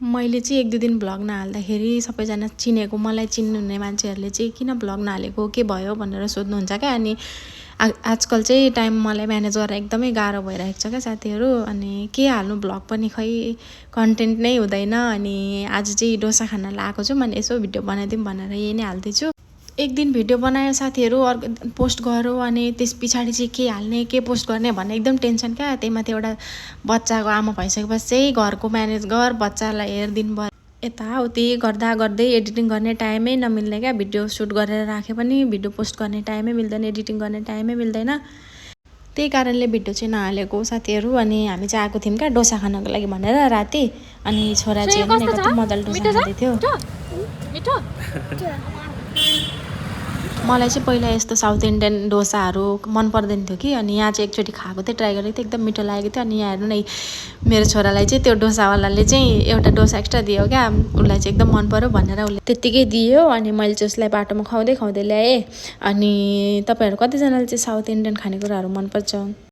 मैले चाहिँ 1-2 दिन भ्लग नहाल्दाखेरि सबैजना चिनेको मलाई चिन्नुहुने मान्छेहरूले चाहिँ किन भ्लग नहालेको के भयो भनेर सोध्नुहुन्छ क्या। अनि आजकल चाहिँ टाइम मलाई म्यानेज गरेर एकदमै गाह्रो भइरहेको छ क्या साथीहरू। अनि के हाल्नु भ्लग पनि खै कन्टेन्ट नै हुँदैन। अनि आज चाहिँ डोसा खान लगाएको छु, मैले यसो भिडियो बनाइदिउँ भनेर यही नै हाल्दैछु। एक दिन भिडियो बनायो साथीहरू, अर्को पोस्ट गऱ्यो, अनि त्यस पछाडि चाहिँ के हाल्ने के पोस्ट गर्ने भन्ने एकदम टेन्सन क्या। त्यही माथि एउटा बच्चाको आमा भइसकेपछि चाहिँ घरको म्यानेज गर, बच्चालाई हेर दिनभर यताउति गर्दा गर्दै एडिटिङ गर्ने टाइमै नमिल्ने क्या। भिडियो सुट गरेर राखे पनि भिडियो पोस्ट गर्ने टाइमै मिल्दैन, एडिटिङ गर्ने टाइमै मिल्दैन। त्यही कारणले भिडियो चाहिँ नहालेको साथीहरू। अनि हामी चाहिँ आएको थियौँ क्या डोसा खानको लागि भनेर राति। अनि छोरा चाहिँ कति मजाले डोसा खाँदै थियो। मलाई चाहिँ पहिला यस्तो साउथ इन्डियन डोसाहरू मन पर्दैन थियो कि। अनि यहाँ चाहिँ एकचोटि खाएको थिएँ, ट्राई गरेको थिएँ, एकदम मिठो लागेको थियो। अनि यहाँ हेर्नु न, मेरो छोरालाई चाहिँ त्यो डोसावालाले चाहिँ एउटा डोसा एक्स्ट्रा दियो क्या। उसलाई चाहिँ एकदम मन पर्यो भनेर उसले त्यत्तिकै दियो। अनि मैले चाहिँ उसलाई बाटोमा खुवाउँदै ल्याएँ। अनि तपाईँहरू कतिजनाले चाहिँ साउथ इन्डियन खानेकुराहरू मनपर्छ?